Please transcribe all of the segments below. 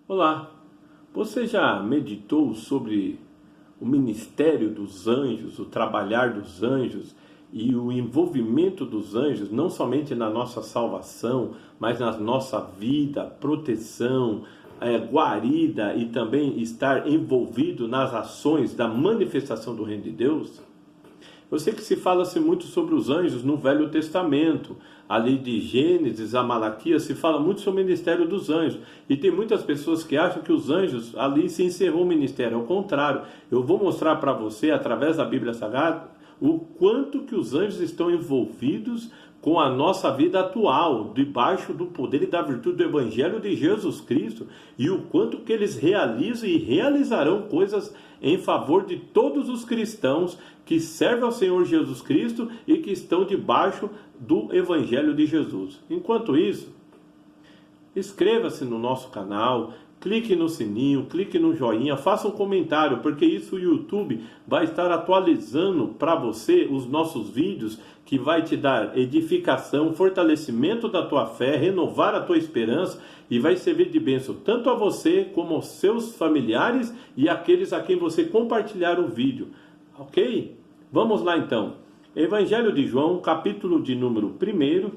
Olá, você já meditou sobre o ministério dos anjos, o trabalhar dos anjos e o envolvimento dos anjos, não somente na nossa salvação, mas na nossa vida, proteção, guarida e também estar envolvido nas ações da manifestação do reino de Deus? Eu sei que se fala-se muito sobre os anjos no Velho Testamento. Ali de Gênesis a Malaquias se fala muito sobre o ministério dos anjos. E tem muitas pessoas que acham que os anjos ali se encerrou o ministério. Ao contrário, eu vou mostrar para você, através da Bíblia Sagrada, o quanto que os anjos estão envolvidos com a nossa vida atual, debaixo do poder e da virtude do Evangelho de Jesus Cristo, e o quanto que eles realizam e realizarão coisas em favor de todos os cristãos que servem ao Senhor Jesus Cristo e que estão debaixo do Evangelho de Jesus. Enquanto isso, inscreva-se no nosso canal, clique no sininho, clique no joinha, faça um comentário, porque isso o YouTube vai estar atualizando para você os nossos vídeos, que vai te dar edificação, fortalecimento da tua fé, renovar a tua esperança e vai servir de bênção tanto a você como aos seus familiares e aqueles a quem você compartilhar o vídeo. Ok? Vamos lá então. Evangelho de João, capítulo de número 1,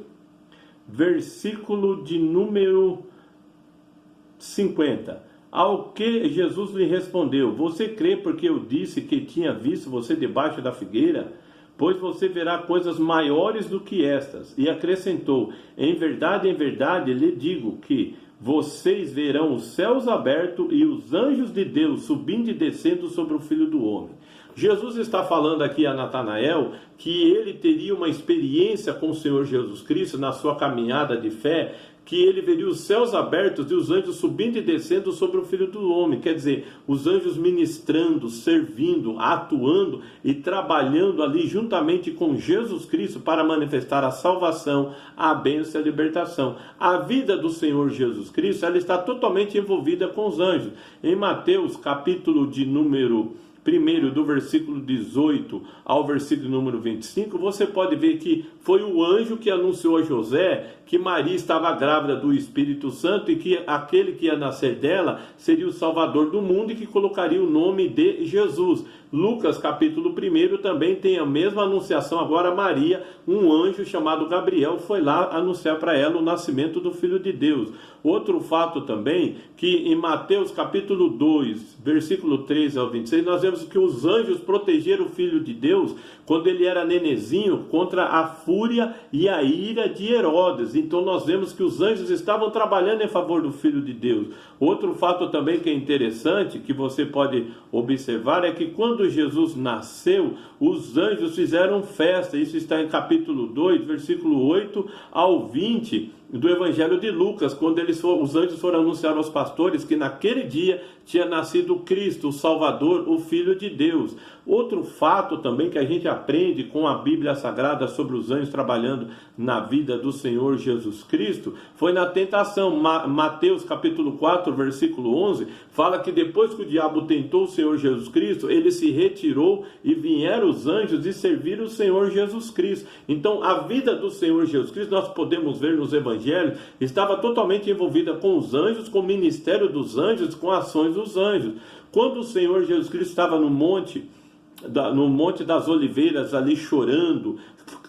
versículo de número 50. Ao que Jesus lhe respondeu: você crê porque eu disse que tinha visto você debaixo da figueira? Pois você verá coisas maiores do que estas. E acrescentou: em verdade, lhe digo que vocês verão os céus abertos e os anjos de Deus subindo e descendo sobre o Filho do Homem. Jesus está falando aqui a Natanael que ele teria uma experiência com o Senhor Jesus Cristo na sua caminhada de fé, que ele veria os céus abertos e os anjos subindo e descendo sobre o Filho do Homem. Quer dizer, os anjos ministrando, servindo, atuando e trabalhando ali juntamente com Jesus Cristo para manifestar a salvação, a bênção e a libertação. A vida do Senhor Jesus Cristo, ela está totalmente envolvida com os anjos. Em Mateus, capítulo de número 1, do versículo 18 ao versículo número 25, você pode ver que foi o anjo que anunciou a José que Maria estava grávida do Espírito Santo e que aquele que ia nascer dela seria o Salvador do mundo e que colocaria o nome de Jesus. Lucas, capítulo 1, também tem a mesma anunciação. Agora Maria, um anjo chamado Gabriel, foi lá anunciar para ela o nascimento do Filho de Deus. Outro fato também, que em Mateus, capítulo 2, versículo 13 ao 26, nós vemos que os anjos protegeram o Filho de Deus quando ele era nenezinho contra a fúria e a ira de Herodes. Então nós vemos que os anjos estavam trabalhando em favor do Filho de Deus. Outro fato também que é interessante, que você pode observar, é que quando Jesus nasceu, os anjos fizeram festa. Isso está em capítulo 2, versículo 8 ao 20 do Evangelho de Lucas, quando os anjos foram anunciar aos pastores que naquele dia tinha nascido Cristo, o Salvador, o Filho de Deus. Outro fato também que a gente aprende com a Bíblia Sagrada sobre os anjos trabalhando na vida do Senhor Jesus Cristo foi na tentação. Mateus capítulo 4, versículo 11, fala que depois que o diabo tentou o Senhor Jesus Cristo, ele se retirou e vieram os anjos e serviram o Senhor Jesus Cristo. Então a vida do Senhor Jesus Cristo, nós podemos ver nos evangelhos, estava totalmente envolvida com os anjos, com o ministério dos anjos, com ações dos anjos. Quando o Senhor Jesus Cristo estava no Monte das Oliveiras, ali chorando,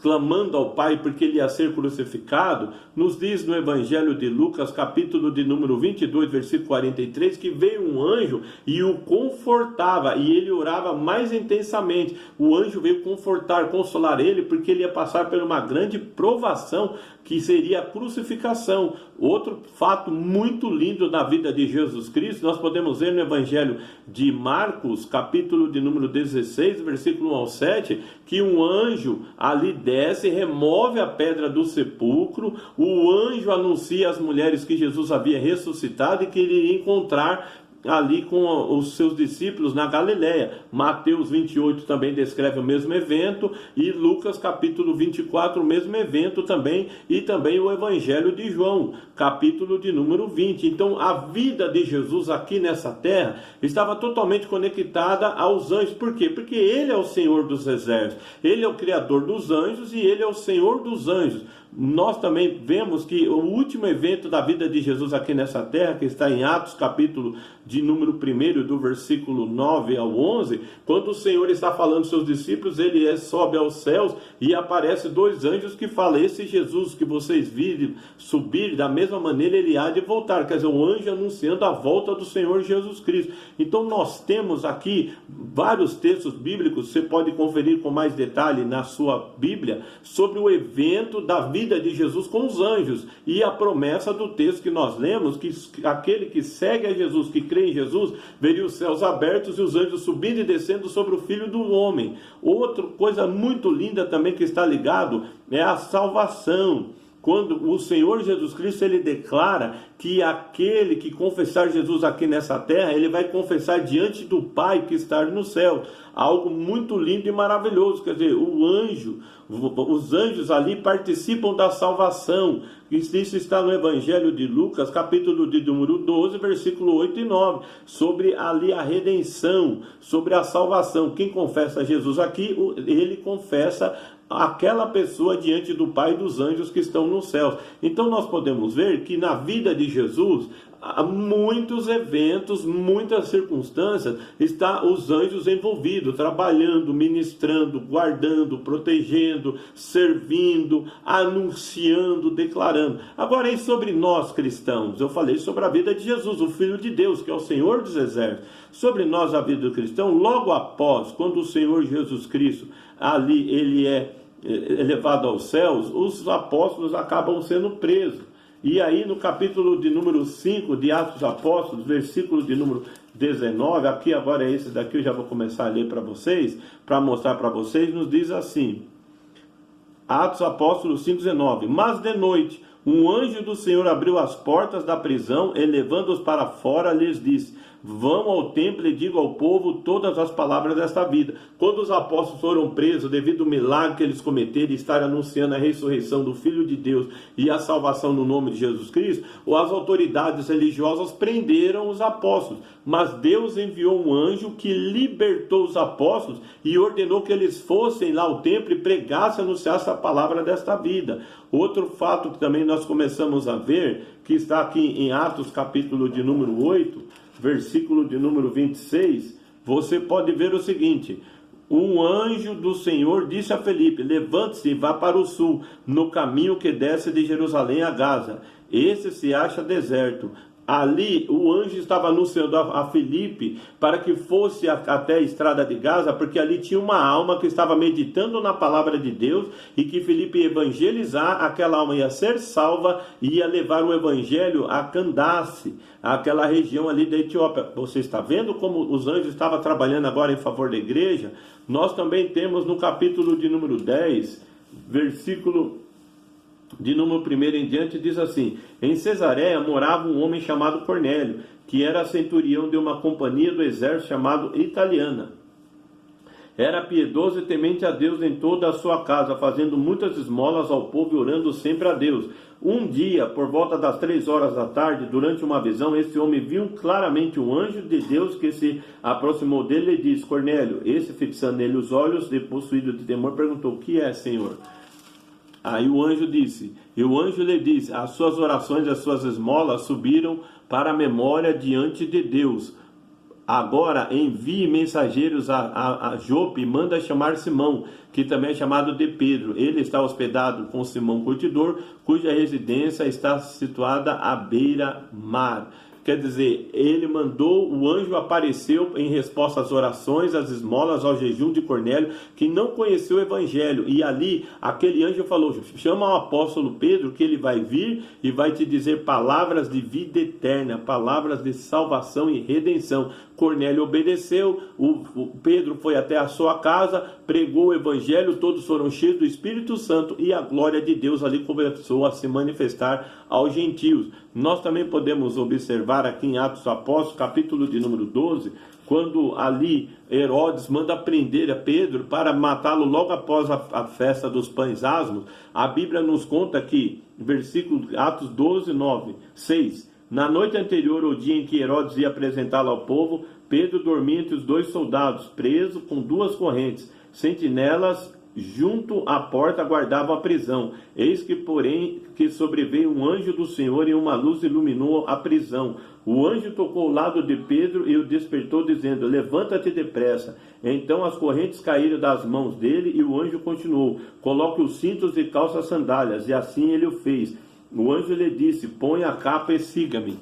clamando ao Pai porque ele ia ser crucificado, nos diz no Evangelho de Lucas, capítulo de número 22, versículo 43, que veio um anjo e o confortava, e ele orava mais intensamente. O anjo veio confortar, consolar ele, porque ele ia passar por uma grande provação, que seria a crucificação. Outro fato muito lindo na vida de Jesus Cristo, nós podemos ver no Evangelho de Marcos, capítulo de número 16, versículo 1 ao 7, que um anjo ali desce, remove a pedra do sepulcro, o anjo anuncia às mulheres que Jesus havia ressuscitado e que ele iria encontrar ali com os seus discípulos na Galileia. Mateus 28 também descreve o mesmo evento, e Lucas capítulo 24 o mesmo evento também, e também o Evangelho de João, capítulo de número 20. Então a vida de Jesus aqui nessa terra estava totalmente conectada aos anjos. Por quê? Porque ele é o Senhor dos exércitos, ele é o Criador dos anjos e ele é o Senhor dos anjos. nós também vemos que o último evento da vida de Jesus aqui nessa terra, que está em Atos capítulo de número 1, do versículo 9 ao 11, quando o Senhor está falando aos seus discípulos, ele sobe aos céus e aparece dois anjos que falam: esse Jesus que vocês viram subir, da mesma maneira ele há de voltar. Quer dizer, o anjo anunciando a volta do Senhor Jesus Cristo. Então nós temos aqui vários textos bíblicos, você pode conferir com mais detalhe na sua Bíblia, sobre o evento da vida de Jesus com os anjos, e a promessa do texto que nós lemos, que aquele que segue a Jesus, que crê em Jesus, veria os céus abertos e os anjos subindo e descendo sobre o Filho do Homem. Outra coisa muito linda também que está ligado é a salvação. Quando o Senhor Jesus Cristo, ele declara que aquele que confessar Jesus aqui nessa terra, ele vai confessar diante do Pai que está no céu. Algo muito lindo e maravilhoso. Quer dizer, os anjos ali participam da salvação. Isso está no Evangelho de Lucas, capítulo de número 12, versículo 8 e 9. Sobre ali a redenção, sobre a salvação. Quem confessa Jesus aqui, ele confessa aquela pessoa diante do Pai e dos anjos que estão nos céus. Então nós podemos ver que na vida de Jesus, há muitos eventos, muitas circunstâncias, está os anjos envolvidos, trabalhando, ministrando, guardando, protegendo, servindo, anunciando, declarando. Agora, e sobre nós cristãos? Eu falei sobre a vida de Jesus, o Filho de Deus, que é o Senhor dos Exércitos. Sobre nós, a vida do cristão, logo após, quando o Senhor Jesus Cristo, ali ele é elevado aos céus, os apóstolos acabam sendo presos. E aí no capítulo de número 5 de Atos dos Apóstolos, versículo de número 19, aqui agora é esse daqui, eu já vou começar a ler para vocês, para mostrar para vocês, nos diz assim, Atos Apóstolos 5,19: mas de noite um anjo do Senhor abriu as portas da prisão, e levando-os para fora, lhes disse: vão ao templo e digam ao povo todas as palavras desta vida. Quando os apóstolos foram presos, devido ao milagre que eles cometeram, estar anunciando a ressurreição do Filho de Deus e a salvação no nome de Jesus Cristo, as autoridades religiosas prenderam os apóstolos. Mas Deus enviou um anjo que libertou os apóstolos e ordenou que eles fossem lá ao templo e pregassem, anunciassem a palavra desta vida. Outro fato que também nós começamos a ver, que está aqui em Atos capítulo de número 8, versículo de número 26, você pode ver o seguinte: um anjo do Senhor disse a Felipe: levante-se e vá para o sul, no caminho que desce de Jerusalém a Gaza. Esse se acha deserto. Ali o anjo estava anunciando a Felipe para que fosse até a estrada de Gaza, porque ali tinha uma alma que estava meditando na palavra de Deus, e que Felipe ia evangelizar, aquela alma ia ser salva e ia levar o evangelho a Candace, aquela região ali da Etiópia. Você está vendo como os anjos estavam trabalhando agora em favor da igreja? Nós também temos no capítulo de número 10, versículo de número 1 em diante, diz assim: em Cesareia morava um homem chamado Cornélio, que era centurião de uma companhia do exército chamado Italiana. Era piedoso e temente a Deus em toda a sua casa, fazendo muitas esmolas ao povo e orando sempre a Deus. Um dia, por volta das 3 horas da tarde, durante uma visão, esse homem viu claramente um anjo de Deus que se aproximou dele e disse: Cornélio. Esse, fixando nele os olhos, possuído de temor, perguntou: o que é, Senhor? Aí o anjo disse, e o anjo lhe disse: as suas orações e as suas esmolas subiram para a memória diante de Deus. Agora envie mensageiros a Jope e manda chamar Simão, que também é chamado de Pedro. Ele está hospedado com Simão Curtidor, cuja residência está situada à beira-mar. Quer dizer, ele mandou, o anjo apareceu em resposta às orações, às esmolas, ao jejum de Cornélio, que não conheceu o evangelho. E ali, aquele anjo falou: chama o apóstolo Pedro, que ele vai vir e vai te dizer palavras de vida eterna, palavras de salvação e redenção. Cornélio obedeceu, o Pedro foi até a sua casa, pregou o evangelho, todos foram cheios do Espírito Santo, e a glória de Deus ali começou a se manifestar aos gentios. Nós também podemos observar aqui em Atos dos Apóstolos, capítulo de número 12, quando ali Herodes manda prender a Pedro para matá-lo logo após a festa dos pães asmos. A Bíblia nos conta que, versículo Atos 12, 6, na noite anterior ao dia em que Herodes ia apresentá-lo ao povo, Pedro dormia entre os 2 soldados, preso com 2 correntes. Sentinelas junto à porta guardavam a prisão. Eis que, porém, que sobreveio um anjo do Senhor e uma luz iluminou a prisão. O anjo tocou o lado de Pedro e o despertou, dizendo: levanta-te depressa. Então as correntes caíram das mãos dele e o anjo continuou: coloque os cintos e calça as sandálias. E assim ele o fez. O anjo lhe disse: põe a capa e siga-me.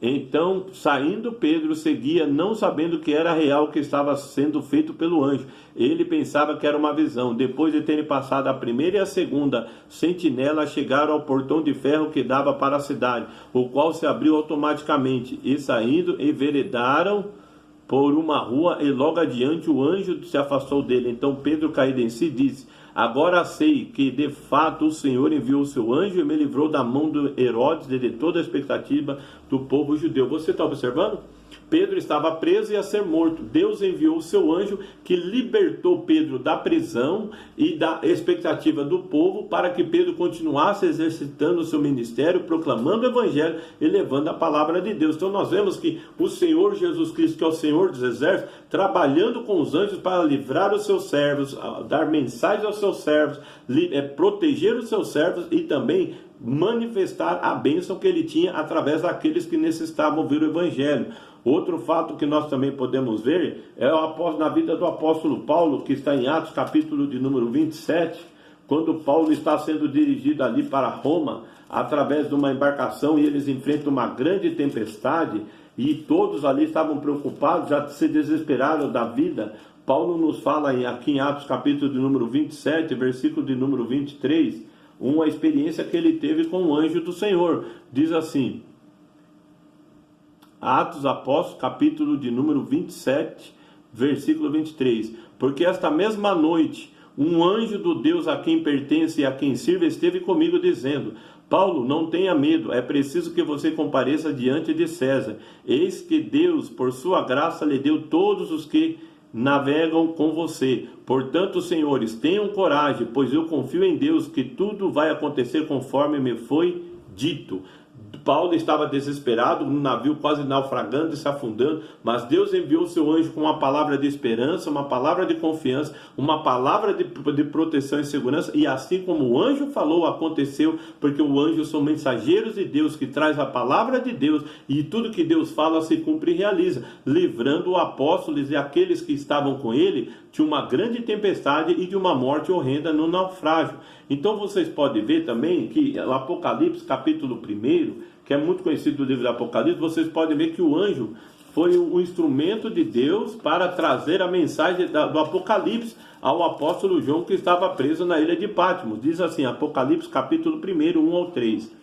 Então, saindo, Pedro seguia, não sabendo que era real o que estava sendo feito pelo anjo. Ele pensava que era uma visão. Depois de terem passado a primeira e a segunda sentinela, chegaram ao portão de ferro que dava para a cidade, o qual se abriu automaticamente. E saindo, enveredaram por uma rua, e logo adiante o anjo se afastou dele. Então Pedro, caído em si, disse: agora sei que de fato o Senhor enviou o seu anjo e me livrou da mão de Herodes e de toda a expectativa do povo judeu. Você está observando? Pedro estava preso e ia ser morto. Deus enviou o seu anjo que libertou Pedro da prisão e da expectativa do povo, para que Pedro continuasse exercitando o seu ministério, proclamando o evangelho e levando a palavra de Deus. Então nós vemos que o Senhor Jesus Cristo, que é o Senhor dos exércitos, trabalhando com os anjos para livrar os seus servos, dar mensagens aos seus servos, proteger os seus servos e também manifestar a bênção que ele tinha através daqueles que necessitavam ouvir o evangelho. Outro fato que nós também podemos ver é na vida do apóstolo Paulo, que está em Atos capítulo de número 27, quando Paulo está sendo dirigido ali para Roma, através de uma embarcação, e eles enfrentam uma grande tempestade, e todos ali estavam preocupados, já se desesperaram da vida. Paulo nos fala aqui em Atos capítulo de número 27, versículo de número 23, uma experiência que ele teve com o anjo do Senhor. Diz assim, Atos Apóstolos, capítulo de número 27, versículo 23. Porque esta mesma noite, um anjo do Deus a quem pertence e a quem sirva esteve comigo, dizendo: Paulo, não tenha medo, é preciso que você compareça diante de César. Eis que Deus, por sua graça, lhe deu todos os que navegam com você. Portanto, senhores, tenham coragem, pois eu confio em Deus que tudo vai acontecer conforme me foi dito. Paulo estava desesperado, no navio quase naufragando e se afundando, mas Deus enviou o seu anjo com uma palavra de esperança, uma palavra de confiança, uma palavra de proteção e segurança, e assim como o anjo falou, aconteceu, porque o anjo são mensageiros de Deus, que traz a palavra de Deus, e tudo que Deus fala se cumpre e realiza, livrando o apóstolo e aqueles que estavam com ele de uma grande tempestade e de uma morte horrenda no naufrágio. Então vocês podem ver também que o Apocalipse capítulo 1, que é muito conhecido do livro do Apocalipse, vocês podem ver que o anjo foi o instrumento de Deus para trazer a mensagem do Apocalipse ao apóstolo João, que estava preso na ilha de Patmos. Diz assim, Apocalipse capítulo 1, 1 ao 3.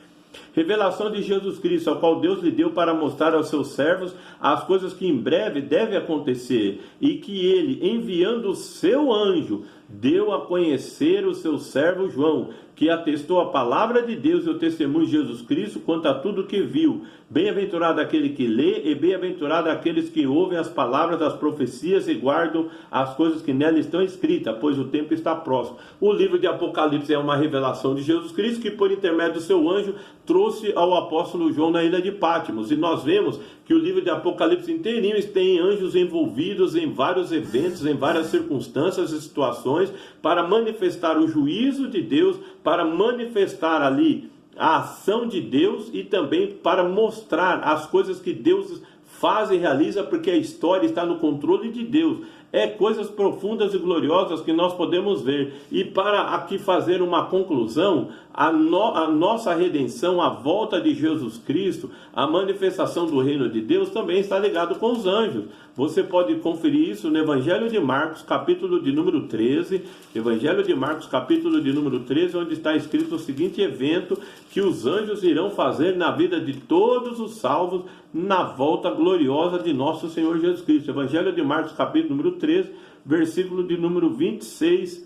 Revelação de Jesus Cristo, ao qual Deus lhe deu para mostrar aos seus servos as coisas que em breve devem acontecer, e que ele, enviando o seu anjo, deu a conhecer o seu servo João, que atestou a palavra de Deus e o testemunho de Jesus Cristo quanto a tudo que viu. Bem-aventurado aquele que lê, e bem-aventurado aqueles que ouvem as palavras das profecias e guardam as coisas que nela estão escritas, pois o tempo está próximo. O livro de Apocalipse é uma revelação de Jesus Cristo, que por intermédio do seu anjo trouxe ao apóstolo João na ilha de Patmos. E nós vemos que o livro de Apocalipse inteirinho tem anjos envolvidos em vários eventos, em várias circunstâncias e situações, para manifestar o juízo de Deus, para manifestar ali a ação de Deus e também para mostrar as coisas que Deus faz e realiza, porque a história está no controle de Deus. É coisas profundas e gloriosas que nós podemos ver. E para aqui fazer uma conclusão, a nossa redenção, a volta de Jesus Cristo, a manifestação do reino de Deus também está ligado com os anjos. Você pode conferir isso no Evangelho de Marcos, capítulo de número 13. Evangelho de Marcos, capítulo de número 13, onde está escrito o seguinte evento que os anjos irão fazer na vida de todos os salvos na volta gloriosa de nosso Senhor Jesus Cristo. Evangelho de Marcos, capítulo número 13, versículo de número 26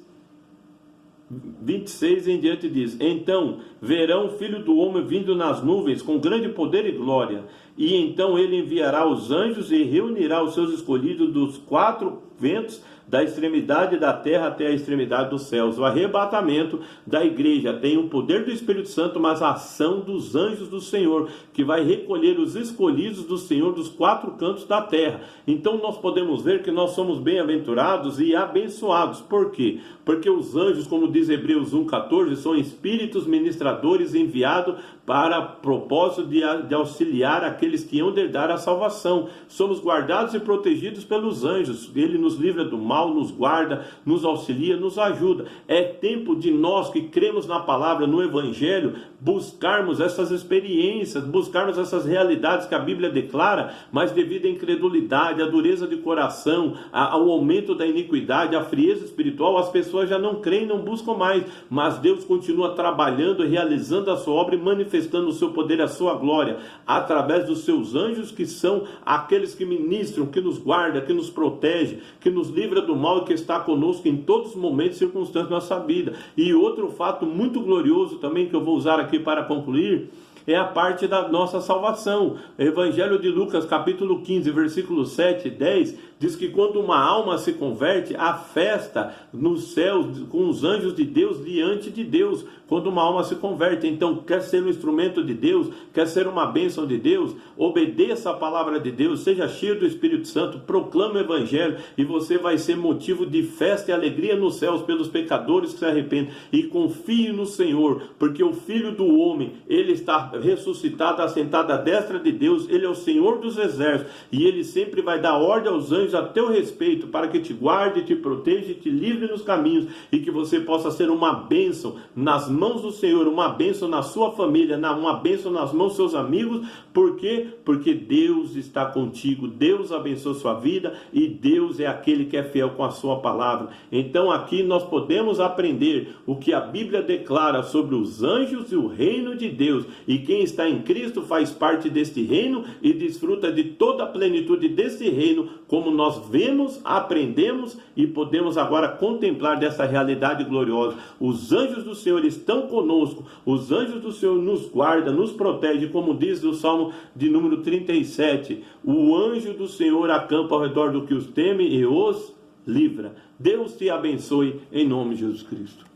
em diante diz: então verão o Filho do Homem vindo nas nuvens com grande poder e glória, e então ele enviará os anjos e reunirá os seus escolhidos dos quatro ventos, da extremidade da terra até a extremidade dos céus. O arrebatamento da igreja tem o poder do Espírito Santo, mas a ação dos anjos do Senhor, que vai recolher os escolhidos do Senhor dos quatro cantos da terra. Então nós podemos ver que nós somos bem-aventurados e abençoados. Por quê? Porque os anjos, como diz Hebreus 1,14, são espíritos ministradores enviados para propósito de auxiliar aqueles que hão de herdar a salvação. Somos guardados e protegidos pelos anjos. Ele nos livra do mal, nos guarda, nos auxilia, nos ajuda. É tempo de nós que cremos na palavra, no Evangelho, buscarmos essas experiências, buscarmos essas realidades que a Bíblia declara, mas devido à incredulidade, à dureza de coração, ao aumento da iniquidade, à frieza espiritual, as pessoas já não creem, não buscam mais, mas Deus continua trabalhando, realizando a sua obra e manifestando o seu poder, a sua glória, através dos seus anjos, que são aqueles que ministram, que nos guardam, que nos protege, que nos livra do mal e que está conosco em todos os momentos e circunstâncias da nossa vida. E outro fato muito glorioso também, que eu vou usar aqui para concluir, é a parte da nossa salvação. O Evangelho de Lucas, capítulo 15, versículos 7 e 10, diz que quando uma alma se converte, há festa nos céus com os anjos de Deus diante de Deus, quando uma alma se converte. Então, quer ser um instrumento de Deus, quer ser uma bênção de Deus, obedeça a palavra de Deus, seja cheio do Espírito Santo, proclame o Evangelho, e você vai ser motivo de festa e alegria nos céus pelos pecadores que se arrependem. E confie no Senhor, porque o Filho do Homem, ele está ressuscitado, assentado à destra de Deus, ele é o Senhor dos exércitos, e ele sempre vai dar ordem aos anjos a teu respeito, para que te guarde, te proteja e te livre nos caminhos, e que você possa ser uma bênção nas mãos do Senhor, uma bênção na sua família, uma bênção nas mãos dos seus amigos. Por quê? Porque Deus está contigo, Deus abençoa sua vida, e Deus é aquele que é fiel com a sua palavra. Então aqui nós podemos aprender o que a Bíblia declara sobre os anjos e o reino de Deus, e quem está em Cristo faz parte deste reino e desfruta de toda a plenitude desse reino, como nós vemos, aprendemos e podemos agora contemplar dessa realidade gloriosa. Os anjos do Senhor estão conosco, os anjos do Senhor nos guardam, nos protege, como diz o Salmo de número 37, o anjo do Senhor acampa ao redor do que os teme e os livra. Deus te abençoe em nome de Jesus Cristo.